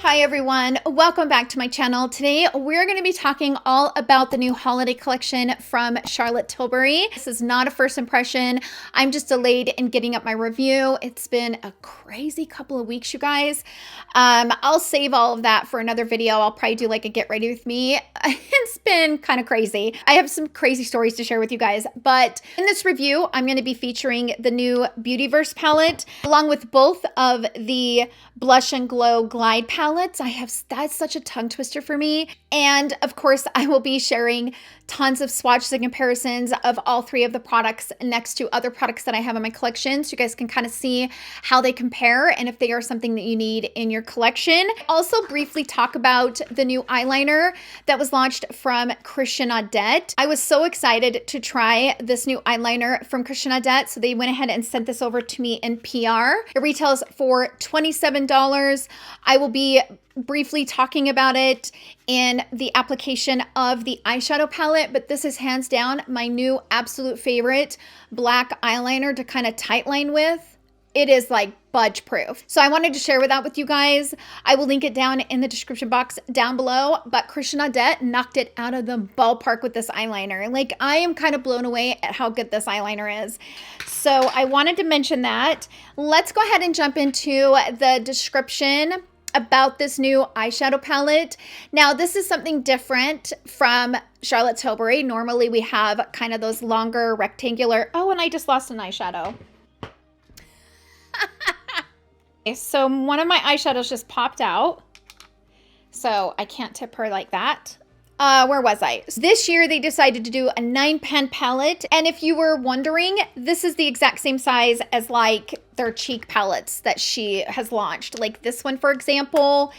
Hi everyone, welcome back to my channel. Today we're going to be talking all about the new holiday collection from Charlotte Tilbury. This is not a first impression. I'm just delayed in getting up my review. It's been a crazy couple of weeks, you guys. I'll save all of that for another video. I'll probably do like a get ready with me. It's been kind of crazy. I have some crazy stories to share with you guys, but in this review, I'm going to be featuring the new Beautyverse palette along with both of the Blush and Glow Glide palettes. That's such a tongue twister for me. And of course, I will be sharing tons of swatches and comparisons of all three of the products next to other products that I have in my collection, so you guys can kind of see how they compare and if they are something that you need in your collection. Also briefly talk about the new eyeliner that was launched from Christian Audette. I was so excited to try this new eyeliner from Christian Audette, so they went ahead and sent this over to me in PR. It retails for $27. I will be briefly talking about it in the application of the eyeshadow palette, but this is hands down my new absolute favorite black eyeliner to kind of tightline with. It is like budge proof. So I wanted to share that with you guys. I will link it down in the description box down below, but Christian Audette knocked it out of the ballpark with this eyeliner. Like, I am kind of blown away at how good this eyeliner is. So I wanted to mention that. Let's go ahead and jump into the description about this new eyeshadow palette. Now, this is something different from Charlotte Tilbury. Normally we have kind of those longer rectangular, oh, and I just lost an eyeshadow. Okay, so one of my eyeshadows just popped out, so I can't tip her like that. Where was I? This year they decided to do a 9-pan palette, and if you were wondering, this is the exact same size as like their cheek palettes that she has launched. Like this one, for example,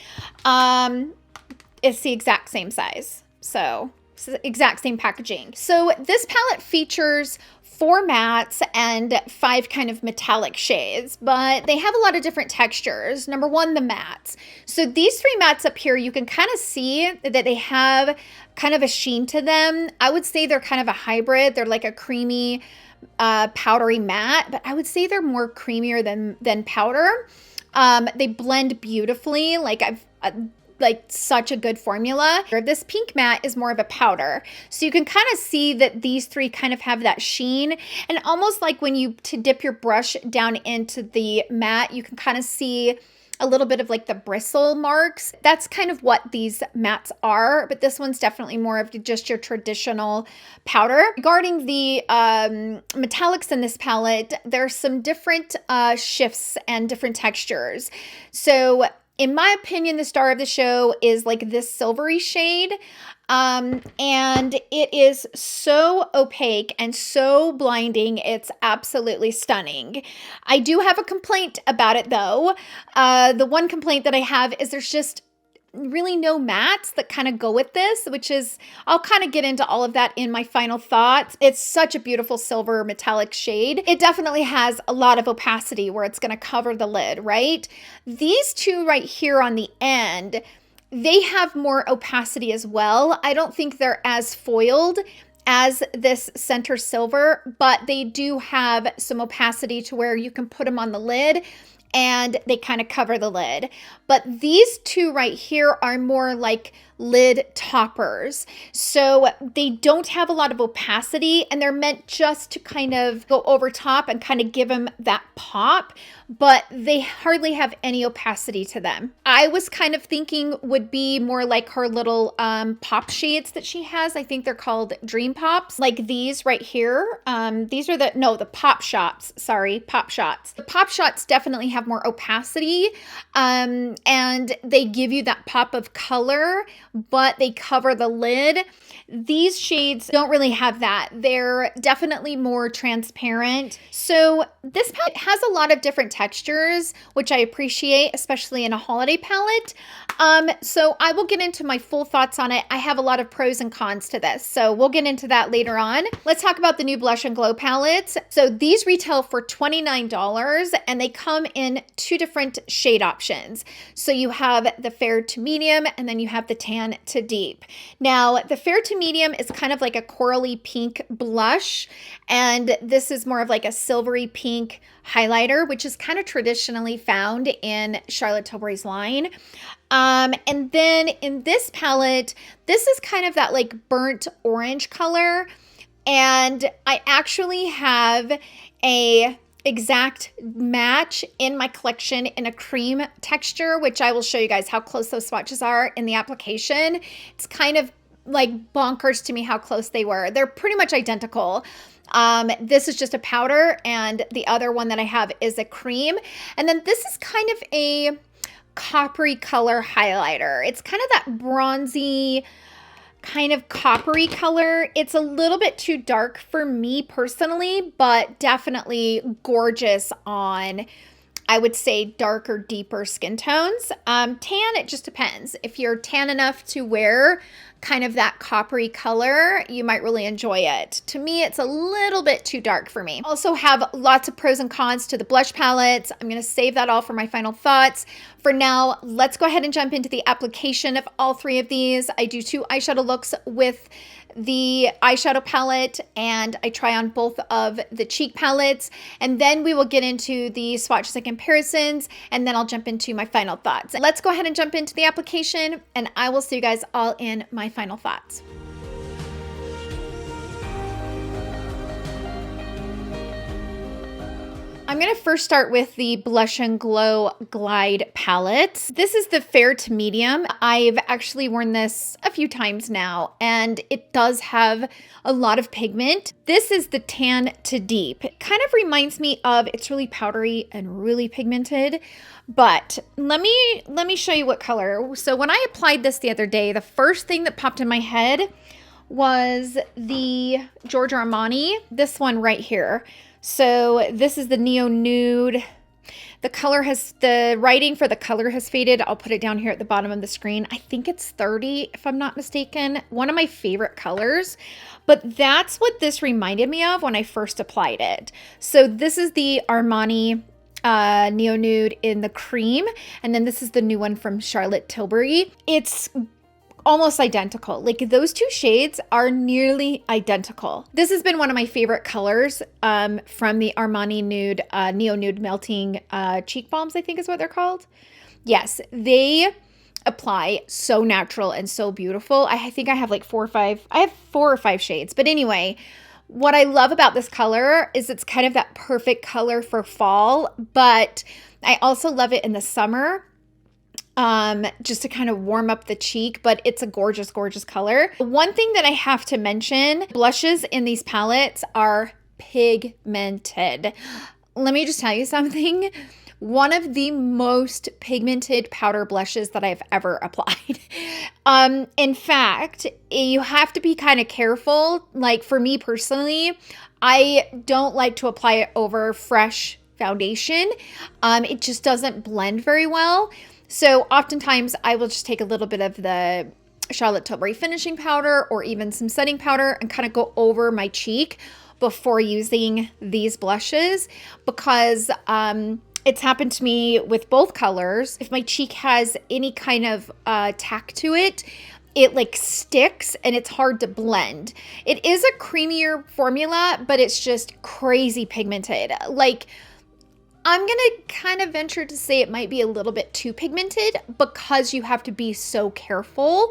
it's the exact same size. So it's the exact same packaging. So this palette features 4 mattes and 5 kind of metallic shades, but they have a lot of different textures. Number one, the mattes. So these 3 mattes up here, you can kind of see that they have kind of a sheen to them. I would say they're kind of a hybrid. They're like a creamy, powdery matte, but I would say they're more creamier than powder. They blend beautifully. Like such a good formula. This pink matte is more of a powder. So you can kind of see that these 3 kind of have that sheen, and almost like when you dip your brush down into the matte, you can kind of see a little bit of like the bristle marks. That's kind of what these mattes are, but this one's definitely more of just your traditional powder. Regarding the metallics in this palette, there's some different shifts and different textures. So in my opinion, the star of the show is like this silvery shade. And it is so opaque and so blinding. It's absolutely stunning. I do have a complaint about it though. The one complaint that I have is there's just really no mattes that kind of go with this, which is, I'll kind of get into all of that in my final thoughts. It's such a beautiful silver metallic shade. It definitely has a lot of opacity where it's going to cover the lid, right? These 2 right here on the end, they have more opacity as well. I don't think they're as foiled as this center silver, but they do have some opacity to where you can put them on the lid and they kind of cover the lid. But these 2 right here are more like lid toppers. So they don't have a lot of opacity, and they're meant just to kind of go over top and kind of give them that pop, but they hardly have any opacity to them. I was kind of thinking would be more like her little pop shades that she has. I think they're called Dream Pops, like these right here. These are the Pop Shots. Sorry, Pop Shots. The Pop Shots definitely have more opacity, and they give you that pop of color, but they cover the lid. These shades don't really have that. They're definitely more transparent. So this palette has a lot of different textures, which I appreciate, especially in a holiday palette. So I will get into my full thoughts on it. I have a lot of pros and cons to this, so we'll get into that later on. Let's talk about the new Blush and Glow palettes. So these retail for $29, and they come in in two different shade options. So you have the fair to medium, and then you have the tan to deep. Now, the fair to medium is kind of like a corally pink blush, and this is more of like a silvery pink highlighter, which is kind of traditionally found in Charlotte Tilbury's line. And then in this palette, this is kind of that like burnt orange color. And I actually have a exact match in my collection in a cream texture, which I will show you guys how close those swatches are in the application. It's kind of like bonkers to me how close they were. They're pretty much identical. This is just a powder, and the other one that I have is a cream. And then this is kind of a coppery color highlighter. It's kind of that bronzy kind of coppery color. It's a little bit too dark for me personally, but definitely gorgeous on, I would say, darker, deeper skin tones. Tan, it just depends. If you're tan enough to wear kind of that coppery color, you might really enjoy it. To me, it's a little bit too dark for me. Also have lots of pros and cons to the blush palettes. I'm going to save that all for my final thoughts. For now, let's go ahead and jump into the application of all three of these. I do 2 eyeshadow looks with the eyeshadow palette, and I try on both of the cheek palettes, and then we will get into the swatches and comparisons, and then I'll jump into my final thoughts. Let's go ahead and jump into the application, and I will see you guys all in my final thoughts. I'm going to first start with the Blush and Glow Glide palette. This is the fair to medium. I've actually worn this a few times now, and it does have a lot of pigment. This is the tan to deep. It kind of reminds me of, it's really powdery and really pigmented, but let me show you what color. So when I applied this the other day, the first thing that popped in my head was the Giorgio Armani, this one right here. So this is the Neo Nude. The writing for the color has faded. I'll put it down here at the bottom of the screen. I think it's 30, if I'm not mistaken. One of my favorite colors, but that's what this reminded me of when I first applied it. So this is the Armani Neo Nude in the cream, and then this is the new one from Charlotte Tilbury. It's almost identical. Like, those two shades are nearly identical. This has been one of my favorite colors from the Armani Nude, Neo Nude Melting Cheek Balms, I think is what they're called. Yes, they apply so natural and so beautiful. I think I have like 4 or 5 shades. But anyway, what I love about this color is it's kind of that perfect color for fall, but I also love it in the summer. Just to kind of warm up the cheek, but it's a gorgeous, gorgeous color. One thing that I have to mention, blushes in these palettes are pigmented. Let me just tell you something. One of the most pigmented powder blushes that I've ever applied. In fact, you have to be kind of careful. Like, for me personally, I don't like to apply it over fresh foundation. It just doesn't blend very well. So oftentimes I will just take a little bit of the Charlotte Tilbury finishing powder or even some setting powder and kind of go over my cheek before using these blushes, because it's happened to me with both colors. If my cheek has any kind of tack to it, it like sticks and it's hard to blend. It is a creamier formula, but it's just crazy pigmented. Like, I'm going to kind of venture to say it might be a little bit too pigmented because you have to be so careful,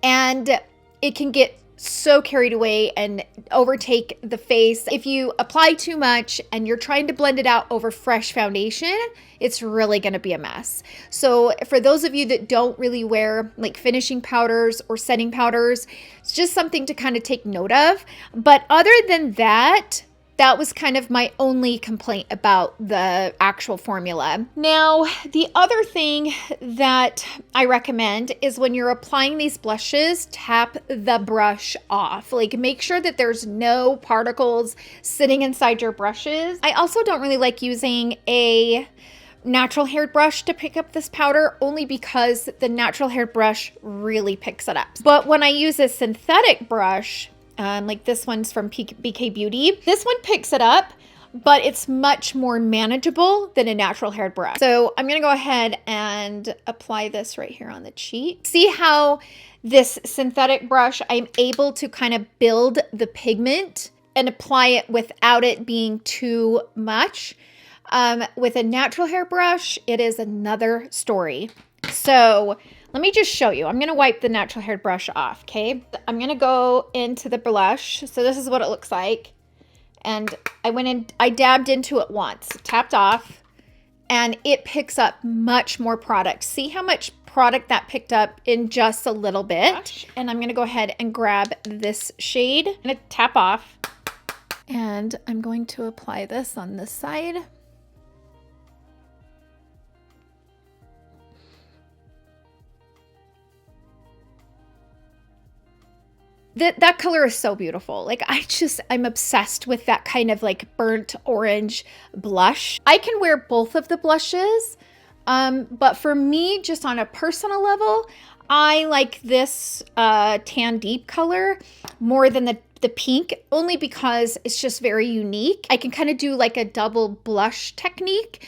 and it can get so carried away and overtake the face. If you apply too much and you're trying to blend it out over fresh foundation, it's really going to be a mess. So for those of you that don't really wear like finishing powders or setting powders, it's just something to kind of take note of. But other than that, that was kind of my only complaint about the actual formula. Now, the other thing that I recommend is when you're applying these blushes, tap the brush off. Like, make sure that there's no particles sitting inside your brushes. I also don't really like using a natural haired brush to pick up this powder, only because the natural haired brush really picks it up. But when I use a synthetic brush, like this one's from BK Beauty, this one picks it up, but it's much more manageable than a natural haired brush. So I'm going to go ahead and apply this right here on the cheek. See how this synthetic brush, I'm able to kind of build the pigment and apply it without it being too much. With a natural hair brush, it is another story. So let me just show you. I'm going to wipe the natural hair brush off, okay? I'm going to go into the blush. So this is what it looks like. And I went in, I dabbed into it once, tapped off, and it picks up much more product. See how much product that picked up in just a little bit? And I'm going to go ahead and grab this shade. I'm going to tap off. And I'm going to apply this on this side. That color is so beautiful. Like I'm obsessed with that kind of like burnt orange blush. I can wear both of the blushes, but for me, just on a personal level, I like this tan deep color more than the pink, only because it's just very unique. I can kind of do like a double blush technique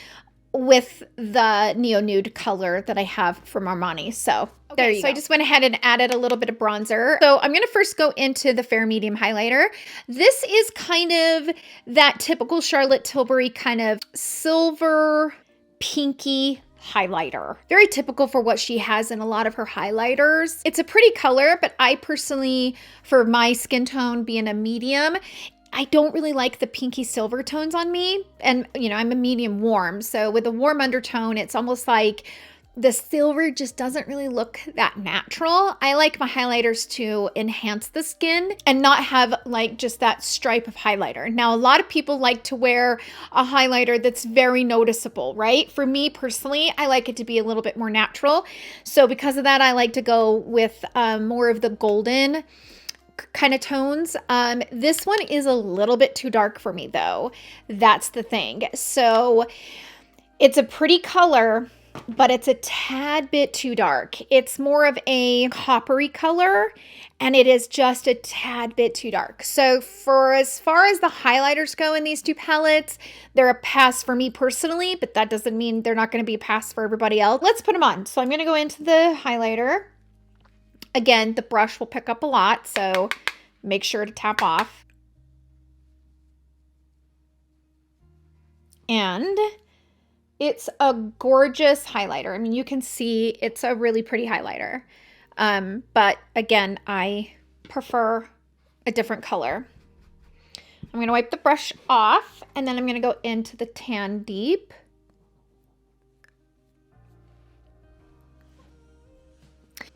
with the neo nude color that I have from Armani. So there you go. I just went ahead and added a little bit of bronzer. So I'm going to first go into the Fair Medium highlighter. This is kind of that typical Charlotte Tilbury kind of silver pinky highlighter. Very typical for what she has in a lot of her highlighters. It's a pretty color, but I personally, for my skin tone being a medium, I don't really like the pinky silver tones on me. And, you know, I'm a medium warm. So with a warm undertone, it's almost like the silver just doesn't really look that natural. I like my highlighters to enhance the skin and not have like just that stripe of highlighter. Now, a lot of people like to wear a highlighter that's very noticeable, right? For me personally, I like it to be a little bit more natural. So because of that, I like to go with more of the golden kind of tones. This one is a little bit too dark for me though. That's the thing. So it's a pretty color, but it's a tad bit too dark. It's more of a coppery color, and it is just a tad bit too dark. So for as far as the highlighters go in these two palettes, they're a pass for me personally, but that doesn't mean they're not going to be a pass for everybody else. Let's put them on. So I'm going to go into the highlighter. Again, the brush will pick up a lot, so make sure to tap off. And it's a gorgeous highlighter. I mean, you can see it's a really pretty highlighter. But again, I prefer a different color. I'm going to wipe the brush off, and then I'm going to go into the Tan Deep.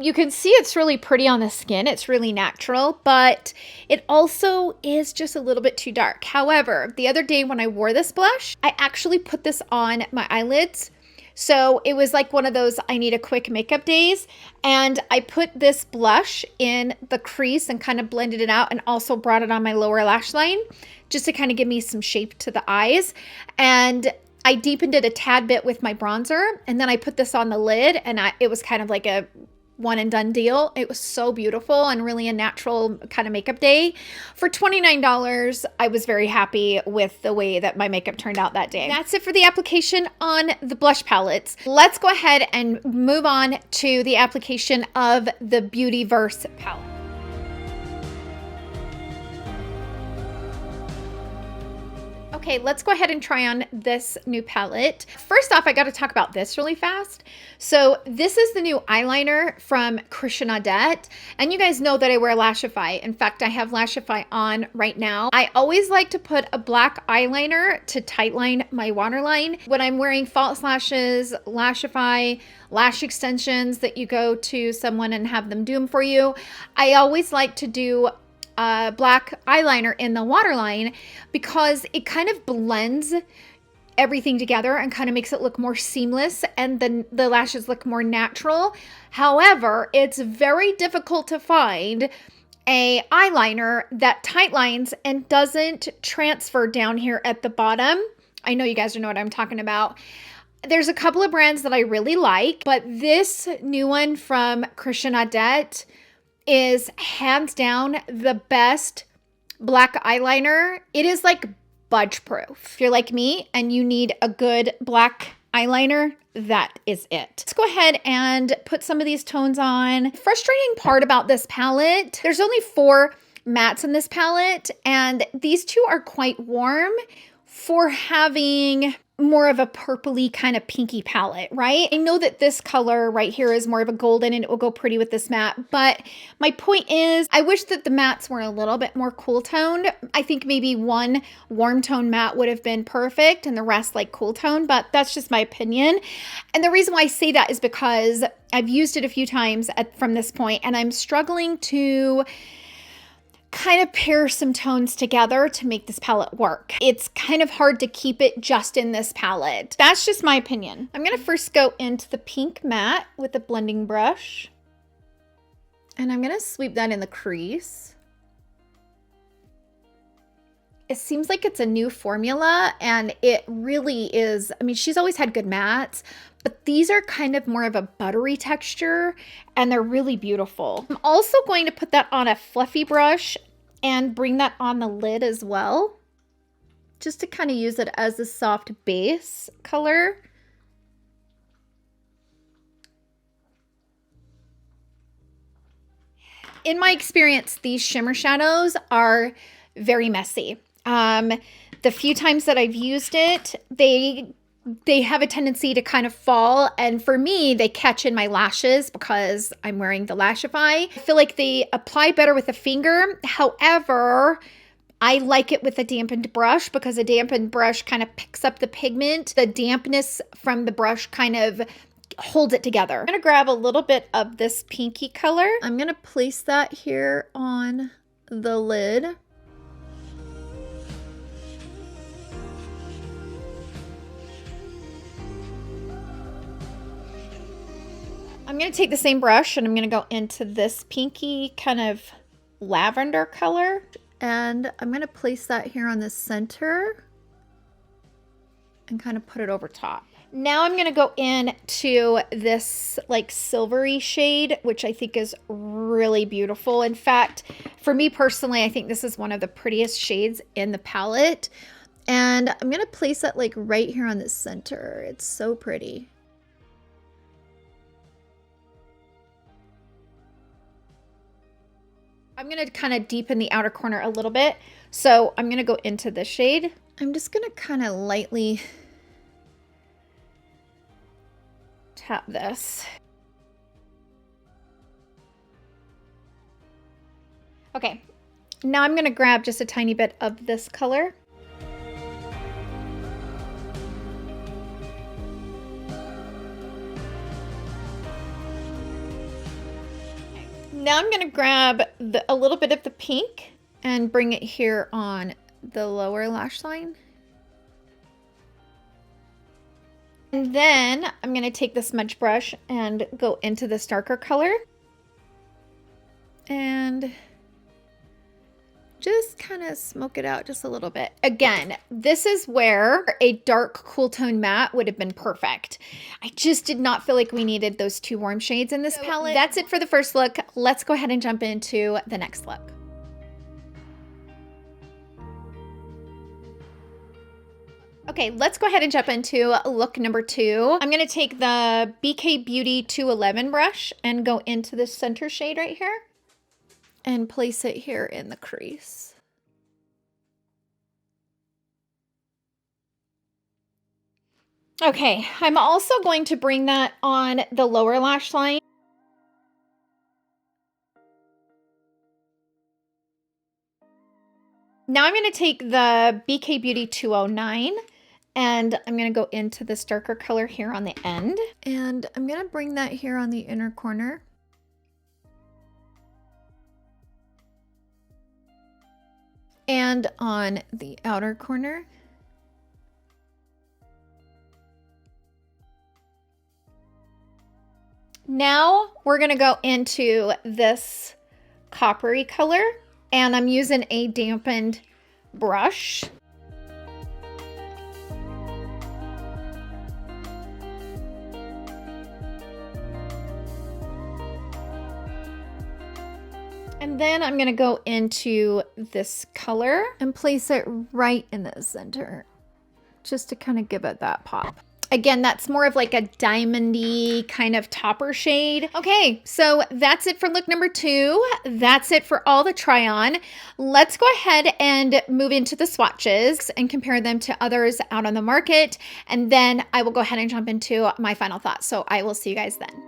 You can see it's really pretty on the skin. It's really natural, but it also is just a little bit too dark. However, the other day when I wore this blush, I actually put this on my eyelids. So it was like one of those I need a quick makeup days. And I put this blush in the crease and kind of blended it out, and also brought it on my lower lash line just to kind of give me some shape to the eyes. And I deepened it a tad bit with my bronzer. And then I put this on the lid, and it was kind of like a one and done deal. It was so beautiful and really a natural kind of makeup day. For $29, I was very happy with the way that my makeup turned out that day. That's it for the application on the blush palettes. Let's go ahead and move on to the application of the Beautyverse palette. Okay, let's go ahead and try on this new palette. First off, I got to talk about this really fast. So this is the new eyeliner from Christian Audette. And you guys know that I wear Lashify. In fact, I have Lashify on right now. I always like to put a black eyeliner to tightline my waterline. When I'm wearing false lashes, Lashify, lash extensions that you go to someone and have them do them for you, I always like to do black eyeliner in the waterline because it kind of blends everything together and kind of makes it look more seamless, and then the lashes look more natural. However, it's very difficult to find a eyeliner that tight lines and doesn't transfer down here at the bottom. I know you guys know what I'm talking about. There's a couple of brands that I really like, but this new one from Christian Audette is hands down the best black eyeliner. It is like budge proof. If you're like me and you need a good black eyeliner, that is it. Let's go ahead and put some of these tones on. Frustrating part about this palette, there's only 4 mattes in this palette, and these 2 are quite warm for having more of a purpley kind of pinky palette, right? I know that this color right here is more of a golden and it will go pretty with this matte, but my point is I wish that the mattes were a little bit more cool toned. I think maybe 1 warm tone matte would have been perfect and the rest like cool tone, but that's just my opinion. And the reason why I say that is because I've used it a few times from this point and I'm struggling to kind of pair some tones together to make this palette work. It's kind of hard to keep it just in this palette. That's just my opinion. I'm gonna first go into the pink matte with a blending brush. And I'm gonna sweep that in the crease. It seems like it's a new formula and it really is. I mean, she's always had good mattes, but these are kind of more of a buttery texture and they're really beautiful. I'm also going to put that on a fluffy brush and bring that on the lid as well, just to kind of use it as a soft base color. In my experience, these shimmer shadows are very messy. The few times that I've used it, they have a tendency to kind of fall, and for me they catch in my lashes because I'm wearing the Lashify. I feel like they apply better with a finger. However, I like it with a dampened brush because a dampened brush kind of picks up the pigment. The dampness from the brush kind of holds it together. I'm gonna grab a little bit of this pinky color. I'm gonna place that here on the lid. I'm going to take the same brush and I'm going to go into this pinky kind of lavender color. And I'm going to place that here on the center and kind of put it over top. Now I'm going to go into this like silvery shade, which I think is really beautiful. In fact, for me personally, I think this is one of the prettiest shades in the palette. And I'm going to place that like right here on the center. It's so pretty. I'm going to kind of deepen the outer corner a little bit. So I'm going to go into this shade. I'm just going to kind of lightly tap this. Okay, now I'm going to grab just a tiny bit of this color. Now I'm going to grab a little bit of the pink and bring it here on the lower lash line. And then I'm going to take the smudge brush and go into this darker color. And just kind of smoke it out just a little bit. Again, this is where a dark cool tone matte would have been perfect. I just did not feel like we needed those 2 warm shades in this palette. That's it for the first look. Let's go ahead and jump into the next look. Okay, let's go ahead and jump into look number 2. I'm going to take the BK Beauty 211 brush and go into the center shade right here and place it here in the crease. Okay, I'm also going to bring that on the lower lash line. Now I'm going to take the BK Beauty 209 and I'm going to go into this darker color here on the end. And I'm going to bring that here on the inner corner. And on the outer corner. Now we're going to go into this coppery color and I'm using a dampened brush. And then I'm gonna go into this color and place it right in the center, just to kind of give it that pop. Again, that's more of like a diamondy kind of topper shade. Okay, so that's it for look number 2. That's it for all the try on. Let's go ahead and move into the swatches and compare them to others out on the market. And then I will go ahead and jump into my final thoughts. So I will see you guys then.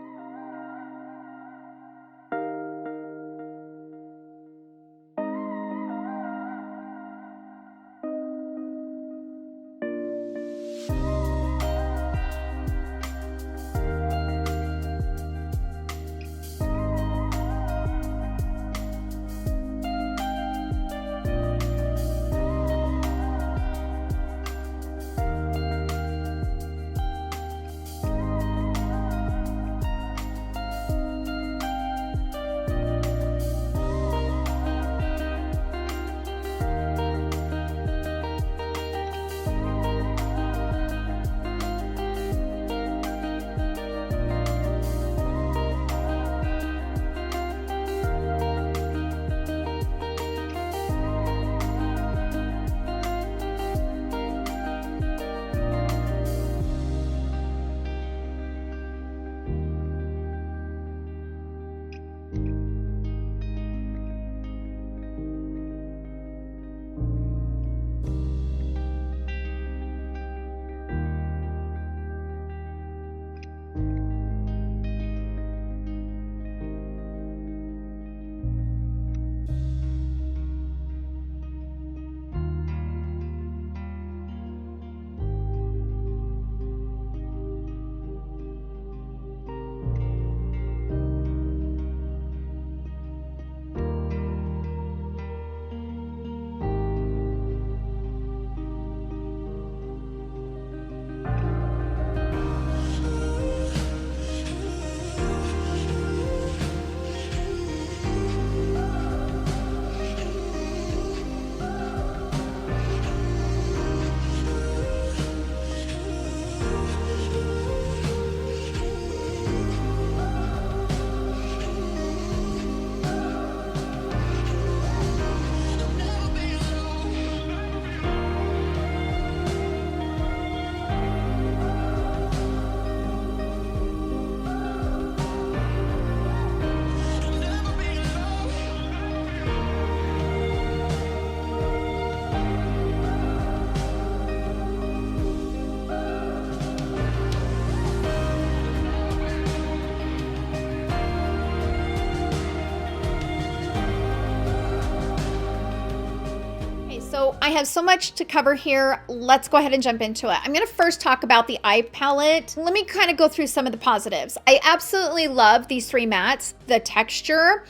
So I have so much to cover here. Let's go ahead and jump into it. I'm gonna first talk about the eye palette. Let me kind of go through some of the positives. I absolutely love these 3 mattes, the texture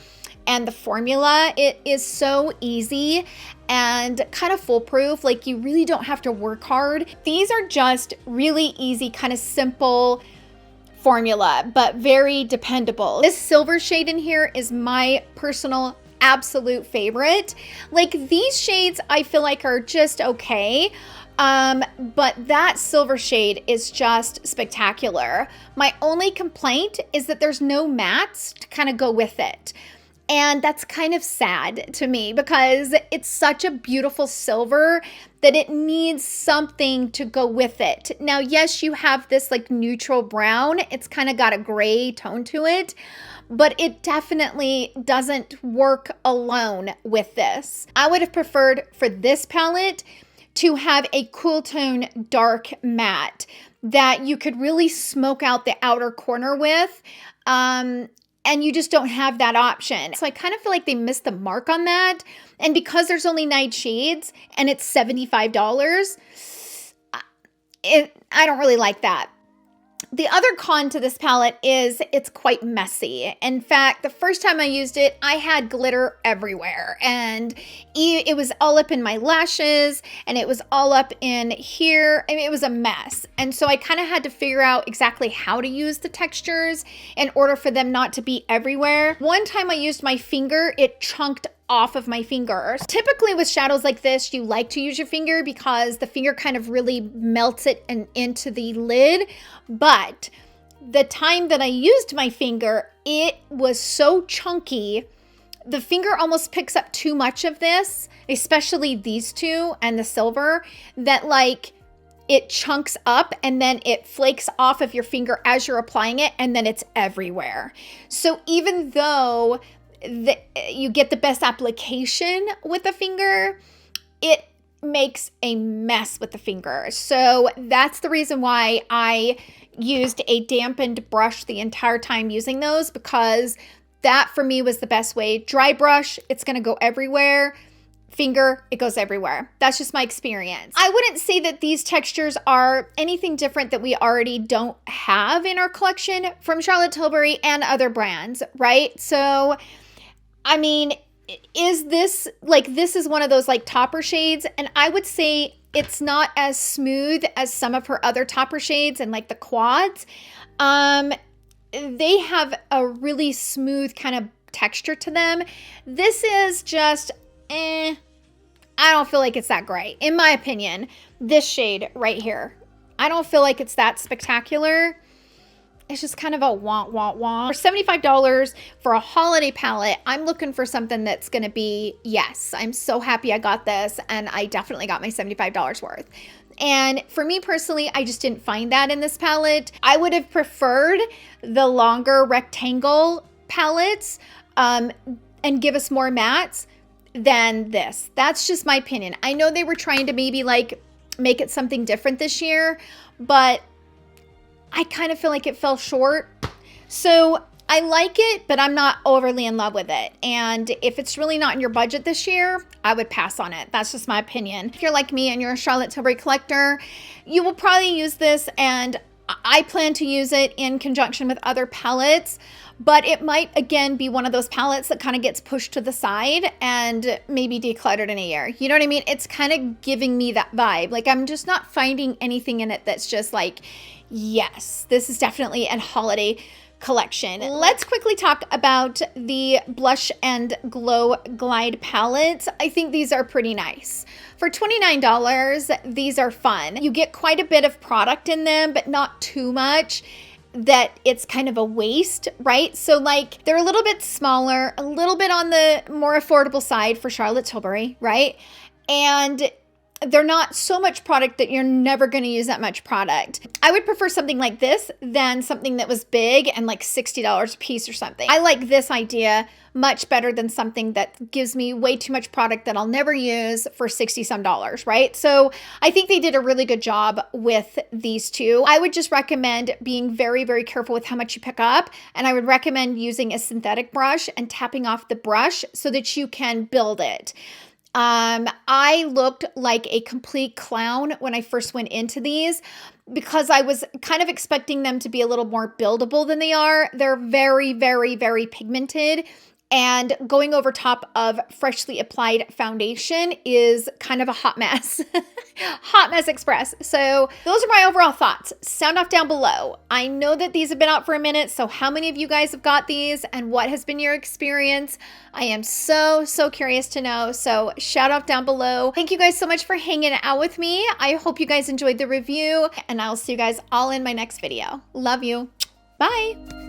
and the formula. It is so easy and kind of foolproof. Like, you really don't have to work hard. These are just really easy, kind of simple formula, but very dependable. This silver shade in here is my personal absolute favorite. Like, these shades I feel like are just okay, but that silver shade is just spectacular. My only complaint is that there's no mattes to kind of go with it. And that's kind of sad to me because it's such a beautiful silver that it needs something to go with it. Now, yes, you have this like neutral brown. It's kind of got a gray tone to it, but it definitely doesn't work alone with this. I would have preferred for this palette to have a cool tone dark matte that you could really smoke out the outer corner with. And you just don't have that option. So I kind of feel like they missed the mark on that. And because there's only 9 shades and it's $75, I don't really like that. The other con to this palette is it's quite messy. In fact, the first time I used it, I had glitter everywhere, and it was all up in my lashes, and it was all up in here. I mean, it was a mess. And so I kind of had to figure out exactly how to use the textures in order for them not to be everywhere. One time I used my finger, it chunked off of my finger. Typically with shadows like this, you like to use your finger because the finger kind of really melts it into the lid. But the time that I used my finger, it was so chunky the finger almost picks up too much of this, especially these two and the silver, that like it chunks up and then it flakes off of your finger as you're applying it, and then it's everywhere. So even though you get the best application with the finger, it makes a mess with the finger. So that's the reason why I used a dampened brush the entire time using those, because that for me was the best way. Dry brush, it's going to go everywhere. Finger, it goes everywhere. That's just my experience. I wouldn't say that these textures are anything different that we already don't have in our collection from Charlotte Tilbury and other brands, right? So, I mean, is this, like, this is one of those like topper shades, and I would say it's not as smooth as some of her other topper shades and like the quads. They have a really smooth kind of texture to them. This is just, I don't feel like it's that great. In my opinion, this shade right here, I don't feel like it's that spectacular. It's just kind of a wah, wah, wah. For $75 for a holiday palette, I'm looking for something that's going to be, yes, I'm so happy I got this, and I definitely got my $75 worth. And for me personally, I just didn't find that in this palette. I would have preferred the longer rectangle palettes and give us more mattes than this. That's just my opinion. I know they were trying to maybe like make it something different this year, but I kind of feel like it fell short. So I like it, but I'm not overly in love with it. And if it's really not in your budget this year, I would pass on it. That's just my opinion. If you're like me and you're a Charlotte Tilbury collector, you will probably use this, and I plan to use it in conjunction with other palettes, but it might again be one of those palettes that kind of gets pushed to the side and maybe decluttered in a year. You know what I mean? It's kind of giving me that vibe. Like, I'm just not finding anything in it that's just like, yes, this is definitely a holiday collection. Let's quickly talk about the Blush and Glow Glide palettes. I think these are pretty nice. For $29, these are fun. You get quite a bit of product in them, but not too much that it's kind of a waste, right? So like, they're a little bit smaller, a little bit on the more affordable side for Charlotte Tilbury, right? And they're not so much product that you're never going to use that much product. I would prefer something like this than something that was big and like $60 a piece or something. I like this idea much better than something that gives me way too much product that I'll never use for 60 some dollars, right? So I think they did a really good job with these two. I would just recommend being very, very careful with how much you pick up. And I would recommend using a synthetic brush and tapping off the brush so that you can build it. I looked like a complete clown when I first went into these because I was kind of expecting them to be a little more buildable than they are. They're very, very, very pigmented, and going over top of freshly applied foundation is kind of a hot mess. Hot mess express. So those are my overall thoughts. Sound off down below. I know that these have been out for a minute, so how many of you guys have got these and what has been your experience? I am so curious to know, so shout out down below. Thank you guys so much for hanging out with me. I hope you guys enjoyed the review, and I'll see you guys all in my next video. Love you. Bye.